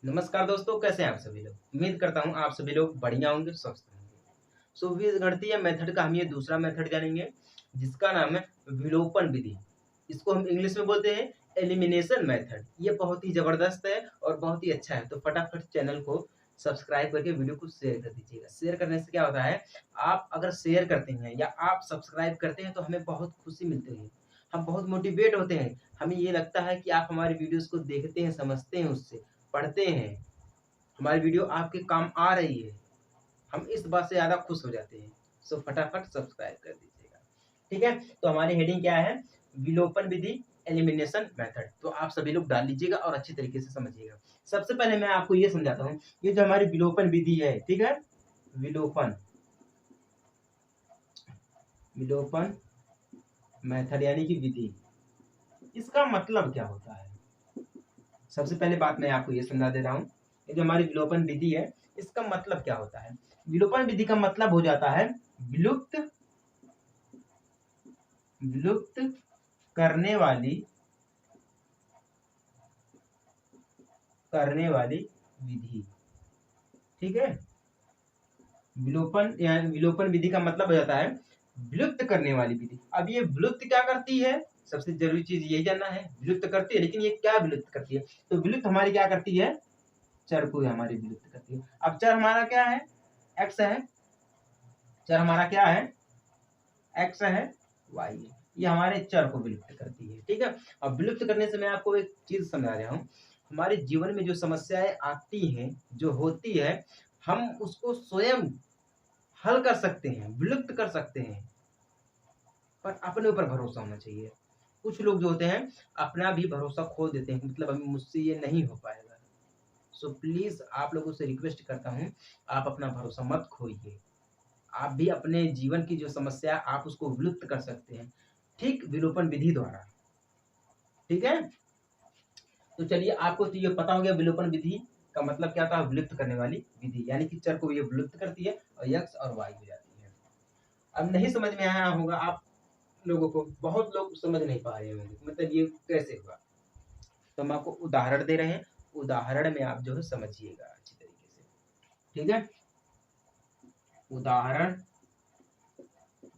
नमस्कार दोस्तों, कैसे हैं आप सभी लोग। उम्मीद करता हूं आप सभी लोग बढ़िया होंगे, स्वस्थ होंगे। बीजगणितीय मेथड का हम ये दूसरा मेथड जानेंगे, जिसका नाम है विलोपन विधि। इसको हम इंग्लिश में बोलते हैं एलिमिनेशन मेथड। ये बहुत ही जबरदस्त है और बहुत ही अच्छा है। तो फटाफट चैनल को सब्सक्राइब करके वीडियो को शेयर कर दीजिएगा। शेयर करने से क्या होता है, आप अगर शेयर करते हैं या आप सब्सक्राइब करते हैं तो हमें बहुत खुशी मिलती है। हम बहुत मोटिवेट होते हैं। हमें ये लगता है कि आप हमारी वीडियोस को देखते हैं, समझते हैं, उससे पढ़ते हैं, हमारी वीडियो आपके काम आ रही है। हम इस बात से ज़्यादा खुश हो जाते हैं। फटाफट सब्सक्राइब कर दीजिएगा। ठीक है, तो हमारी हेडिंग क्या है, विलोपन विधि, एलिमिनेशन मेथड। तो आप सभी लोग डाल लीजिएगा और अच्छी तरीके से समझिएगा। सबसे पहले मैं आपको ये समझाता हूँ, ये जो हमारी विलोपन विधि है, ठीक है, विलोपन विलोपन मेथड यानी कि विधि, इसका मतलब क्या होता है। सबसे पहले बात मैं आपको ये समझा दे रहा हूँ, ये जो हमारी विलोपन विधि है, इसका मतलब क्या होता है। विलोपन विधि का मतलब हो जाता है विलुप्त विलुप्त करने वाली विधि। ठीक है, विलोपन विधि का मतलब हो जाता है विलुप्त करने वाली विधि। अब ये विलुप्त क्या करती है, सबसे जरूरी चीज यही जानना है। विलुप्त करती है, लेकिन ये क्या विलुप्त करती है। तो विलुप्त हमारी क्या करती है, चर को हमारी विलुप्त करती है। अब चर हमारा क्या है, एक्स है। चर हमारा क्या है, एक्स है, वाई है। ये हमारे चर को विलुप्त करती है। ठीक है, अब विलुप्त करने से मैं आपको एक चीज समझा रहा हूँ। हमारे जीवन में जो समस्याएं आती हैं, जो होती है, हम उसको स्वयं हल कर सकते हैं, विलुप्त कर सकते हैं, पर अपने ऊपर भरोसा होना चाहिए। कुछ लोग जो होते हैं अपना भी भरोसा खो देते हैं, मतलब अभी मुझसे ये नहीं हो पाएगा। प्लीज आप लोगों से रिक्वेस्ट करता हूँ, आप अपना भरोसा मत खोइए। आप भी अपने जीवन की जो समस्या आप उसको विलुप्त कर सकते हैं, ठीक विलोपन विधि द्वारा। ठीक है, तो चलिए, आपको तो ये पता हो गया विलोपन विधि का मतलब क्या था, विलुप्त करने वाली विधि, यानी कि चर को ये विलुप्त करती है और एक्स और वाई हो जाती है। अब नहीं समझ में आया होगा आप लोगों को, बहुत लोग समझ नहीं पा रहे होंगे, मतलब ये कैसे हुआ। तो हम आपको उदाहरण दे रहे हैं, उदाहरण में आप जो है समझिएगा अच्छी तरीके से। ठीक है, उदाहरण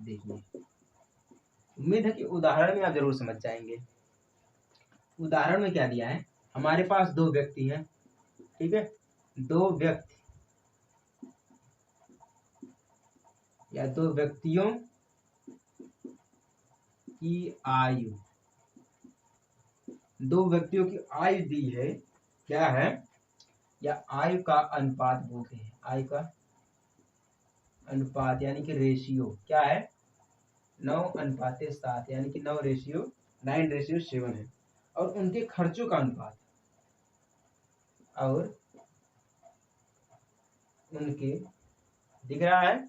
देखिए, उम्मीद है कि उदाहरण में आप जरूर समझ जाएंगे। उदाहरण में क्या दिया है, हमारे पास दो व्यक्ति हैं। ठीक है, दो व्यक्ति या दो व्यक्तियों की आयु, दो व्यक्तियों की आयु दी है। क्या है, या आयु का अनुपात बोलते हैं। आयु का अनुपात यानी कि रेशियो क्या है, 9:7, यानी कि 9:7 है। और उनके खर्चों का अनुपात, और उनके, दिख रहा है,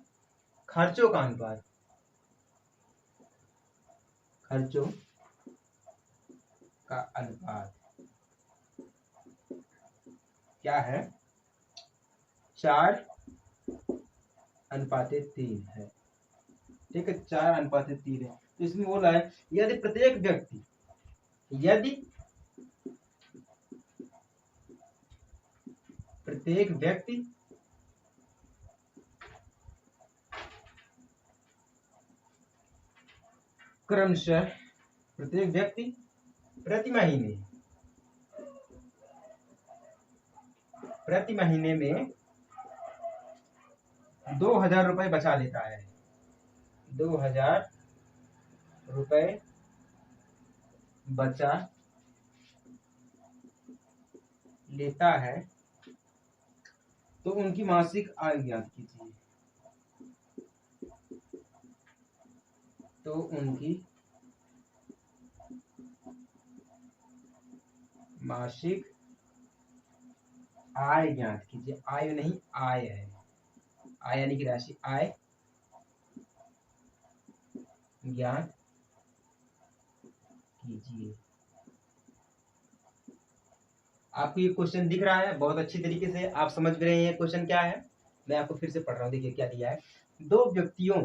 खर्चों का अनुपात, खर्चों का अनुपात क्या है, 4:3 है। ठीक है, 4:3 है। तो इसमें बोला है यदि प्रत्येक व्यक्ति क्रमशः, प्रत्येक व्यक्ति प्रति महीने में 2,000 रुपए बचा लेता है, 2,000 रुपए बचा लेता है, तो उनकी मासिक आय ज्ञात कीजिए। तो उनकी मासिक आय ज्ञात कीजिए। आय नहीं, आय है, आय यानी कि राशि, आय ज्ञात कीजिए। आपको ये क्वेश्चन दिख रहा है, बहुत अच्छी तरीके से आप समझ रहे हैं क्वेश्चन क्या है। मैं आपको फिर से पढ़ रहा हूँ, देखिए क्या दिया है। दो व्यक्तियों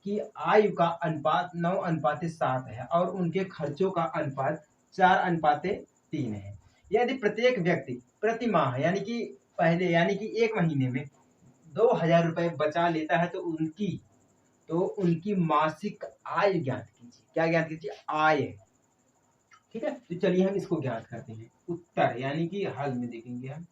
की आयु का अनुपात 9:7 है और उनके खर्चों का अनुपात 4:3 है। यदि प्रत्येक व्यक्ति प्रति माह यानी कि पहले यानी कि 1 महीने में 2000 रुपए बचा लेता है तो उनकी मासिक आय ज्ञात कीजिए। क्या ज्ञात कीजिए? आय। ठीक है, तो चलिए हम इसको ज्ञात करते हैं। उत्तर यानी कि हल में देखेंगे हम।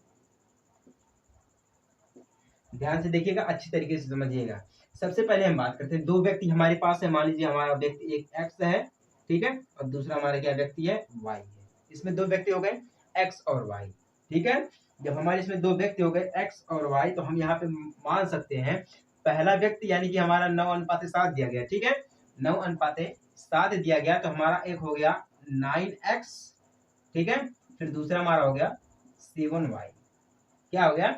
ध्यान से देखिएगा, अच्छी तरीके से समझिएगा। सबसे पहले हम बात करते हैं, दो व्यक्ति हमारे पास है। मान लीजिए हमारा व्यक्ति एक एक्स है, ठीक है, और दूसरा हमारा क्या व्यक्ति है? वाई है। इसमें दो व्यक्ति हो गए एक्स और वाई। ठीक है, जब हमारे इसमें दो व्यक्ति हो गए एक्स और वाई, तो हम यहाँ पे मान सकते हैं पहला व्यक्ति यानी कि हमारा 9:7 दिया गया। ठीक है, 9:7 दिया गया, तो हमारा एक हो गया 9x। ठीक है, फिर दूसरा हमारा हो गया 7y। क्या हो गया?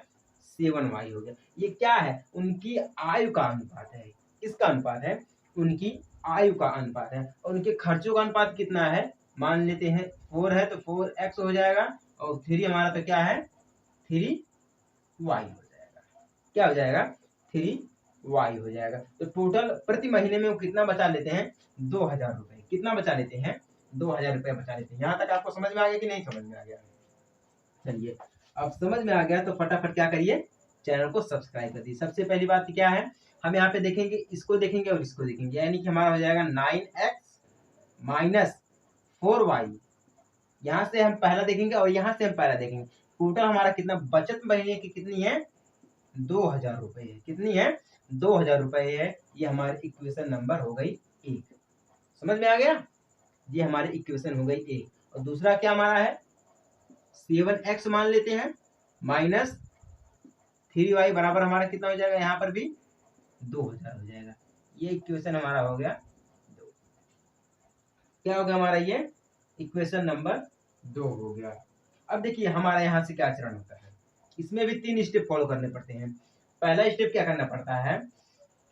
7y हो गया। ये क्या है? उनकी आयु का अनुपात है। किसका अनुपात है? उनकी आयु का अनुपात है। और उनके खर्चों का अनुपात कितना है? मान लेते हैं 4 है तो 4x हो जाएगा, और 3 हमारा तो क्या है? 3y हो जाएगा। क्या हो जाएगा? 3y हो जाएगा। तो टोटल प्रति महीने में वो कितना बचा लेते हैं? 2000 रुपए। कितना बचा लेते हैं? 2000 रुपए बचा लेते हैं। यहाँ तक आपको समझ में आ गया कि नहीं समझ में आ गया? चलिए, अब समझ में आ गया तो फटाफट क्या करिए? चैनल को सब्सक्राइब कर दीजिए। सबसे पहली बात क्या है? हम यहाँ पे देखेंगे, इसको देखेंगे और इसको देखेंगे, यानी कि हमारा हो जाएगा 9x माइनस 4y। यहाँ से हम पहला देखेंगे और यहाँ से हम पहला देखेंगे। टोटल हमारा कितना बचत महीने की कितनी है? 2000 रुपए है। कितनी है? 2000 रुपए है। ये हमारी इक्वेशन नंबर हो गई 1। समझ में आ गया? ये हमारी इक्वेशन हो गई 1। और दूसरा क्या हमारा है? 7x मान लेते हैं माइनस 3y बराबर हमारा कितना हो जाएगा? यहाँ पर भी 2000 हो जाएगा। ये इक्वेशन हमारा हो गया 2। क्या हो गया हमारा? ये इक्वेशन नंबर 2 हो गया। अब देखिए हमारा यहाँ से क्या चरण होता है। इसमें भी 3 स्टेप फॉलो करने पड़ते हैं। पहला स्टेप क्या करना पड़ता है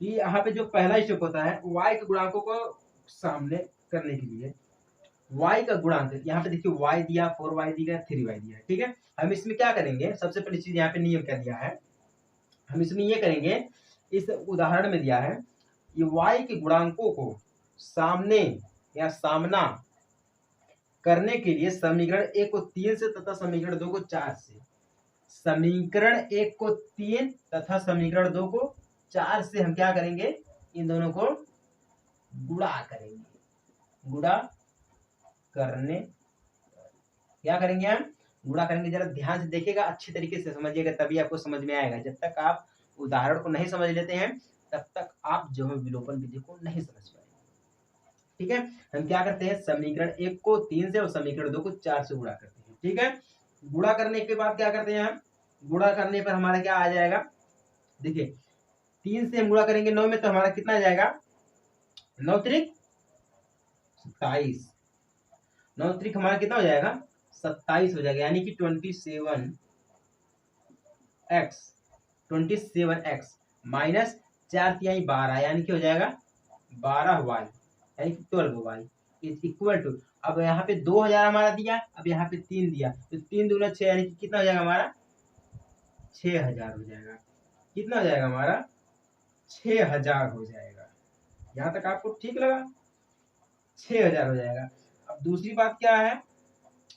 कि यहाँ पे जो पहला स्टेप होता है y के गुणांकों को सामने करने के लिए y का गुणांक, यहाँ पे देखिए y दिया, 4y दिया, 3y दिया। ठीक है, हम इसमें क्या करेंगे? सबसे पहली चीज यहाँ पे नियम क्या दिया है, हम इसमें ये करेंगे, इस उदाहरण में दिया है ये y के गुणांकों को सामने या सामना करने के लिए समीकरण 1 को 3 से तथा समीकरण 2 को 4 से, समीकरण 1 को 3 तथा समीकरण 2 को 4 से हम क्या करेंगे? इन दोनों को गुणा करेंगे। गुणा करने क्या करेंगे? हम गुणा करेंगे। जरा ध्यान से देखिएगा, अच्छी तरीके से समझिएगा, तभी आपको समझ में आएगा। जब तक आप उदाहरण को नहीं समझ लेते हैं तब तक आप जो है विलोपन विधि को नहीं समझ पाएंगे। ठीक है, हम क्या करते हैं? समीकरण 1 को 3 से और समीकरण 2 को 4 से गुणा करते हैं। ठीक है, गुणा करने के बाद क्या करते हैं हम? गुणा करने पर हमारा क्या आ जाएगा? देखिए 3 से हम गुणा करेंगे 9 में, तो हमारा कितना आ जाएगा? 9 त्रिक 27। 9 त्रिक हमारा कितना हो जाएगा? 27 हो जाएगा, यानी कि 27x माइनस 4 तिहाई 12, यानी कि हो जाएगा 12y, यानी कि 12y इज इक्वल टू, अब यहाँ पे 2000 हमारा दिया, अब यहाँ पे 3 दिया, तो 3 दूना 6, यानी कि कितना हो जाएगा हमारा? 6000 हो जाएगा। कितना हो जाएगा हमारा? 6000 हो जाएगा। यहाँ तक आपको ठीक लगा? 6000 हो जाएगा। अब दूसरी बात क्या है?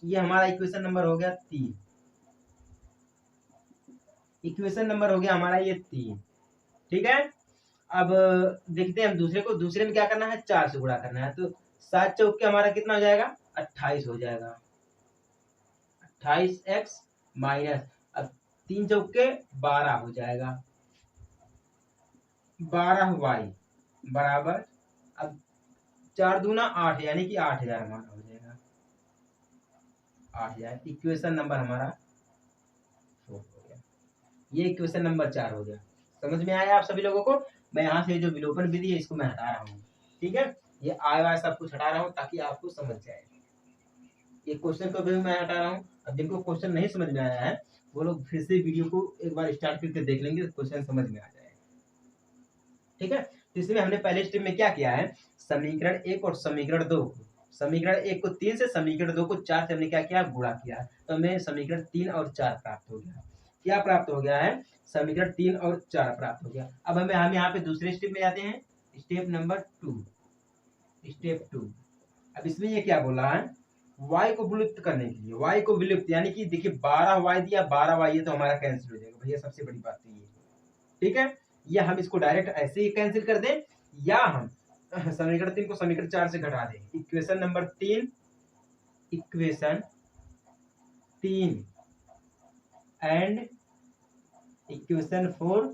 ये हमारा इक्वेशन नंबर हो गया 3। इक्वेशन नंबर हो गया हमारा ये 3। ठीक है, अब देखते हैं हम दूसरे को। दूसरे में क्या करना है? 4 से गुणा करना है, तो 7 चौके हमारा कितना हो जाएगा? 28 हो जाएगा। 28x माइनस, अब 3 चौके 12 हो जाएगा, 12y बराबर, अब 4 दूना 8, यानी कि 8000 हमारा हो जाएगा। 8000 इक्वेशन नंबर हमारा 4 हो गया। ये इक्वेशन नंबर 4 हो गया। समझ में आया आप सभी लोगों को? मैं यहाँ से जो विलोपन विधि है इसको मैं हटा रहा हूँ। ठीक है, ये आय सब कुछ हटा रहा हूँ ताकि आपको समझ जाए। ये क्वेश्चन को भी मैं हटा रहा हूँ। अब जिनको क्वेश्चन नहीं समझ में आया है वो लोग फिर से वीडियो को एक बार स्टार्ट करके देख लेंगे, तो क्वेश्चन समझ में आ जाएगा। ठीक है, तो इसमें हमने पहले स्टेप में क्या किया है? समीकरण 1 और समीकरण 2 को, समीकरण 1 को 3 से, समीकरण 2 को 4 से हमने क्या किया? गुणा किया। तो हमें समीकरण 3 और 4 प्राप्त हो गया। क्या प्राप्त हो गया है? समीकरण 3 और 4 प्राप्त हो गया। अब हम यहाँ पे दूसरे स्टेप में जाते हैं, स्टेप नंबर 2। स्टेप 2, अब इसमें ये क्या बोला है? y को विलुप्त करने के लिए, y को विलुप्त यानी कि देखिए 12y दिया 12y है तो हमारा कैंसिल हो जाएगा भैया, सबसे बड़ी बात तो ये, ठीक है। या हम इसको डायरेक्ट ऐसे ही कैंसिल कर दें, या हम समीकरण 3 को समीकरण 4 से घटा दें। Equation number 3, equation 3 and equation 4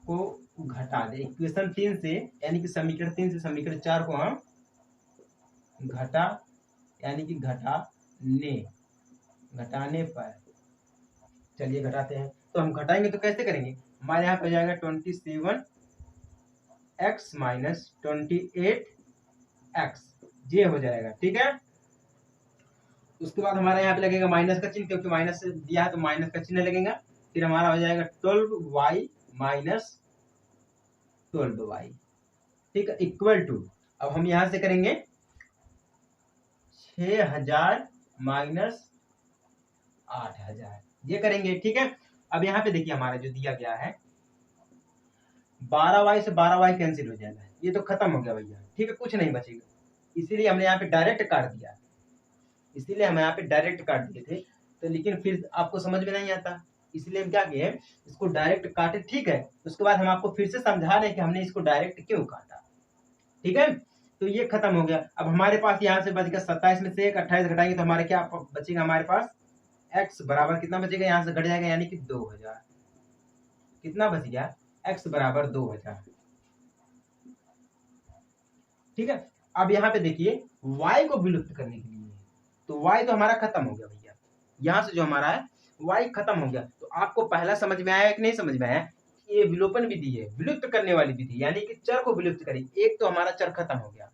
को घटा दे। इक्वेशन 3 से यानी कि समीकरण 3 से समीकरण 4 को हम घटा यानी कि घटाने पर, चलिए घटाते हैं। तो हम घटाएंगे तो कैसे करेंगे, हमारे यहाँ पे हो जाएगा 27x माइनस 28x, ये हो जाएगा, ठीक है। उसके बाद हमारे यहाँ पे लगेगा माइनस का चिन्ह, क्योंकि माइनस दिया है तो माइनस का चिन्ह लगेगा। फिर हमारा हो जाएगा 12y माइनस 12y, ठीक है, इक्वल टू, अब हम यहाँ से करेंगे 6000 माइनस 8000, ये करेंगे, ठीक है। अब यहाँ पे देखिए हमारा जो दिया गया है 12y से 12y कैंसिल हो जाएगा, ये तो खत्म हो गया भैया, ठीक है, कुछ नहीं बचेगा। इसीलिए हमने यहाँ पे डायरेक्ट काट दिया, इसीलिए हम यहाँ पे डायरेक्ट काट दिए थे। तो लेकिन फिर आपको समझ में नहीं आता, इसलिए हम क्या किए, इसको डायरेक्ट काटे, ठीक है। उसके बाद हम आपको फिर से समझा रहे हैं कि हमने इसको डायरेक्ट क्यों काटा, ठीक है। तो ये खत्म हो गया। अब हमारे पास यहाँ से बच गया 27 में से एक 28 घटाएंगे तो हमारे क्या बचेगा, हमारे पास x बराबर कितना बचेगा, यहाँ से घट जाएगा यानी कि 2000, कितना बच गया, x बराबर 2000, ठीक है। अब यहाँ पे देखिए y को विलुप्त करने के लिए, तो y तो हमारा खत्म हो गया भैया, यहाँ से जो हमारा है y खत्म हो गया। तो आपको पहला समझ में आया कि नहीं समझ में आया, ये विलोपन विधि है, विलुप्त करने वाली विधि, यानी कि चर को विलुप्त करें। एक तो हमारा चर खत्म हो गया,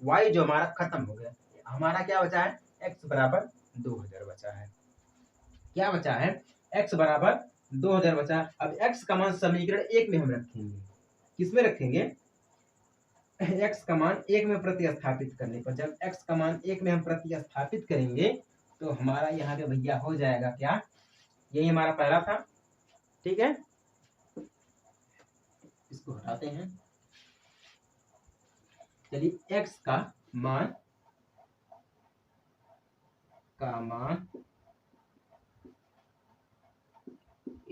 y जो हमारा खत्म हो गया, हमारा क्या बचा है, x बराबर 2000 बचा है, क्या बचा है, x बराबर 2000 बचा है। अब x का मान समीकरण 1 में हम रखेंगे, किसमें रखेंगे, x का मान 1 में प्रतिस्थापित करने पर, जब x का मान 1 में हम प्रतिस्थापित करेंगे तो हमारा यहाँ पे भैया हो जाएगा क्या, यही हमारा पहला था, ठीक है। इसको हटाते हैं, चलिए x का मान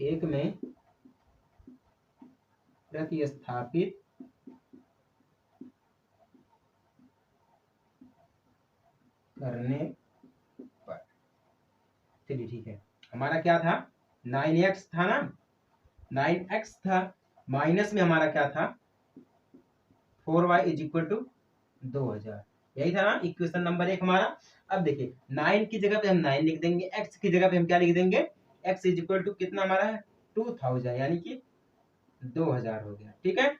1 में प्रतिस्थापित करने पर, चलिए ठीक है। हमारा क्या था, 9x था ना, 9x था, माइनस में हमारा क्या था, 4y इज इक्वल टू 2000, यही था ना इक्वेशन नंबर 1 हमारा। अब देखिए 9 की जगह पे हम 9 लिख देंगे, x की जगह पे हम क्या लिख देंगे, x इज इक्वल टू कितना हमारा है 2000, यानी कि 2000 हो गया, ठीक है,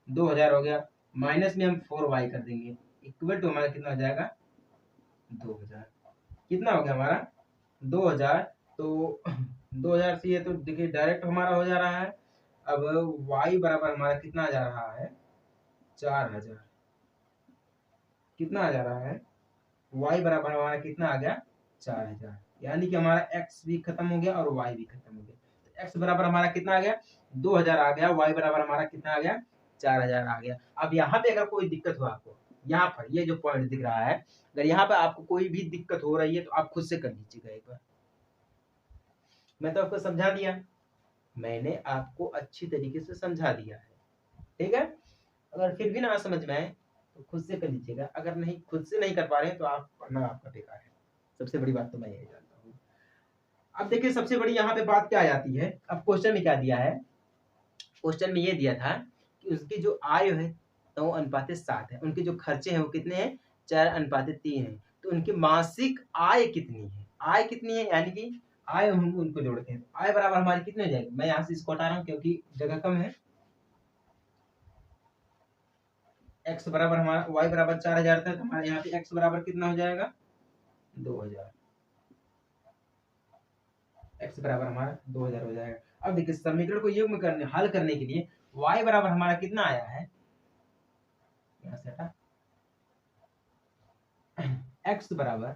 2000 हो गया। माइनस में हम 4y कर देंगे, इक्वल टू हमारा कितना हो जाएगा 2000, कितना हो गया हमारा 2000। तो 2000 से ये तो देखिए डायरेक्ट हमारा हो जा रहा है। अब y बराबर हमारा कितना जा रहा है 4000, कितना आ जा रहा है, y बराबर हमारा कितना आ गया 4000, यानी कि हमारा x भी खत्म हो गया और y भी खत्म हो गया। तो x बराबर हमारा कितना आ गया 2000 आ गया, y बराबर हमारा कितना आ गया 4000 आ गया। अब यहाँ पे अगर कोई दिक्कत हो आपको, यहाँ पर ये जो पॉइंट दिख रहा है, अगर यहाँ पे आपको कोई भी दिक्कत हो रही है तो आप खुद से कर लीजिएगा एक बार, मैं तो आपको समझा दिया, मैंने आपको अच्छी तरीके से समझा दिया है, ठीक है। अगर फिर भी ना समझ में आए तो खुद से कर लीजिएगा, अगर नहीं खुद से नहीं कर पा रहे हैं तो आप पढ़ना आपका बेकार है, सबसे बड़ी बात तो मैं यही जानता हूँ। अब देखिए सबसे बड़ी यहाँ पे बात क्या आ जाती है, अब क्वेश्चन में क्या दिया है, क्वेश्चन में ये दिया था कि उसकी जो आय है 9:7 है, उनके जो खर्चे हैं वो कितने हैं 4:3 है, तो उनकी मासिक आय कितनी है, आय कितनी है, यानी कि आय हम उनको जोड़ते हैं, आय बराबर हमारी कितने हो जाएगी, मैं यहाँ से इसको हटा रहा हूँ क्योंकि जगह कम है। x बराबर हमारा y बराबर 4000 था, तो हमारे यहाँ पे x बराबर कितना हो जाएगा 2000, x बराबर हमारा 2000 हो जाएगा। अब देखिए समीकरण को युग्म करने हल करने के लिए y बराबर हमारा कितना आया है, यहाँ से हटा, x बराबर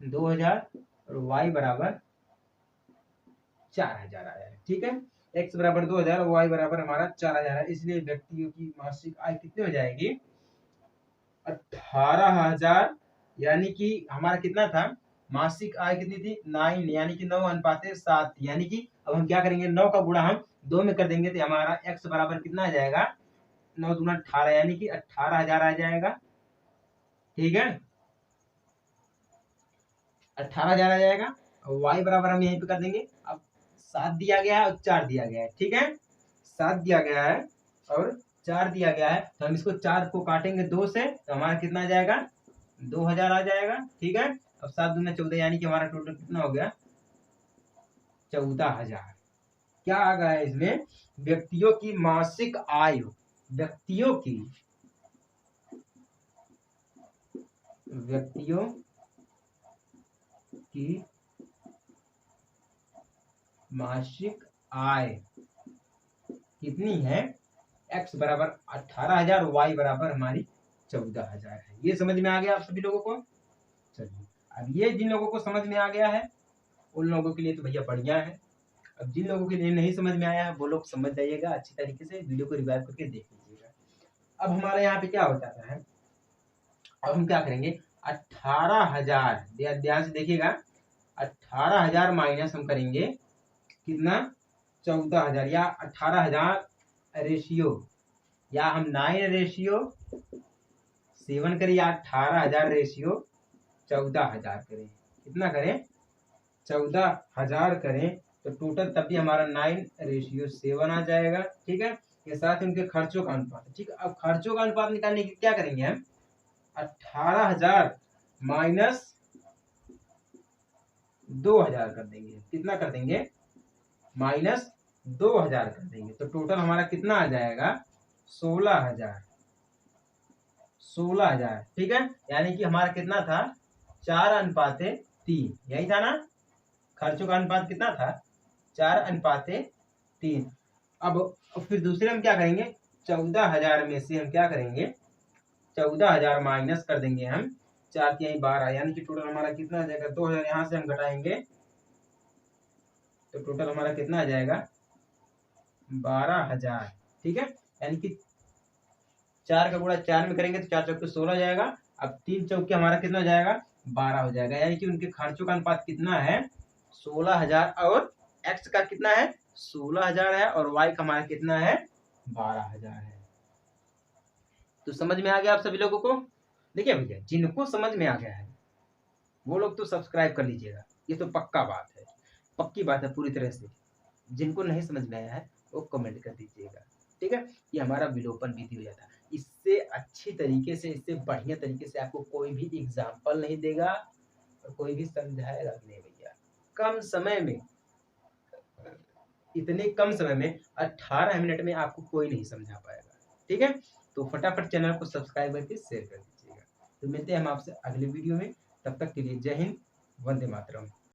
2000 और y बराबर 4000 आया है, ठीक है। x बराबर 2000 और y बराबर हमारा 4000 है, इसलिए व्यक्तियों की मासिक आय कितनी हो जाएगी 18,000 यानी कि हमारा कितना था, मासिक आय कितनी थी 9 यानी कि 9:7, यानी कि अब हम क्या करेंगे 9 का गुणा हम 2 में कर देंगे तो हमारा x बराबर कितना आ जाएगा 9 दूना 18 यानी कि 18,000 आ जाएगा। ठीक है 18,000 आ जाएगा और y बराबर हम यहीं पे कर देंगे। अब 7 दिया गया है और 4 दिया गया है। ठीक है 7 दिया गया है और 4 दिया गया है तो हम इसको 4 को काटेंगे 2 से तो हमारा कितना आ जाएगा 2,000 आ जाएगा। ठीक है अब 7 दूना 14 यानी कि हमारा टोटल कितना हो गया 14,000। क्या आ गया है इसमें, व्यक्तियों की मासिक आय, व्यक्तियों की मासिक आय कितनी है, x बराबर 18,000 y बराबर हमारी 14,000 है। ये समझ में आ गया आप सभी लोगों को। चलिए अब ये जिन लोगों को समझ में आ गया है उन लोगों के लिए तो भैया बढ़िया है। अब जिन लोगों के लिए नहीं समझ में आया है वो लोग समझ जाइएगा, अच्छी तरीके से वीडियो को रिवाइव करके देख लीजिएगा। अब हमारे यहाँ पे क्या हो जाता है, अब हम क्या करेंगे 18,000, ध्यान से देखिएगा 18,000 माइनस हम करेंगे कितना 14,000 या 18,000 रेशियो, या हम 9/7 करें या 18,000 रेशियो 14,000 करें, कितना करें 14,000 करें तो टोटल तब भी हमारा 9/7 आ जाएगा। ठीक है ये साथ उनके खर्चों का अनुपात। ठीक है अब खर्चों का अनुपात निकालने के क्या करेंगे हम 18,000 माइनस 2,000 कर देंगे, कितना कर देंगे माइनस 2,000 कर देंगे तो टोटल हमारा कितना आ जाएगा 16,000। ठीक है यानी कि हमारा कितना था 4:3, यही था ना, खर्चों का अनुपात कितना था 4:3। अब फिर दूसरे हम क्या करेंगे 14,000 में से हम क्या करेंगे 14,000 माइनस कर देंगे हम 4 के 12 यानी कि टोटल हमारा कितना आ जाएगा 2,000 यहाँ से हम घटाएंगे तो टोटल हमारा कितना आ जाएगा 12,000। ठीक है यानी कि 4 का गुणा 4 में करेंगे तो 4 चौके 16 जाएगा। अब 3 चौके हमारा कितना हो जाएगा 12 हो जाएगा, यानी कि उनके खर्चों का अनुपात कितना है 16,000 और x का कितना है 16,000 है और y का हमारा कितना है 12,000 है। तो समझ में आ गया आप सभी लोगों को। देखिए भैया जिनको समझ में आ गया है वो लोग तो सब्सक्राइब कर लीजिएगा, ये तो पक्का बात है, पक्की बात है पूरी तरह से। जिनको नहीं समझ में आया है वो कमेंट कर दीजिएगा। ठीक है ये हमारा विलोपन विधि हो जाता है। इससे अच्छी तरीके से, इससे बढ़िया तरीके से आपको कोई भी एग्जाम्पल नहीं देगा और कोई भी समझाएगा नहीं भैया। कम समय में, इतने कम समय में 18 मिनट में आपको कोई नहीं समझा पाएगा। ठीक है तो फटाफट चैनल को सब्सक्राइब करके शेयर कर दीजिएगा। तो मिलते हैं हम आपसे अगले वीडियो में, तब तक के लिए जय हिंद, वंदे मातरम।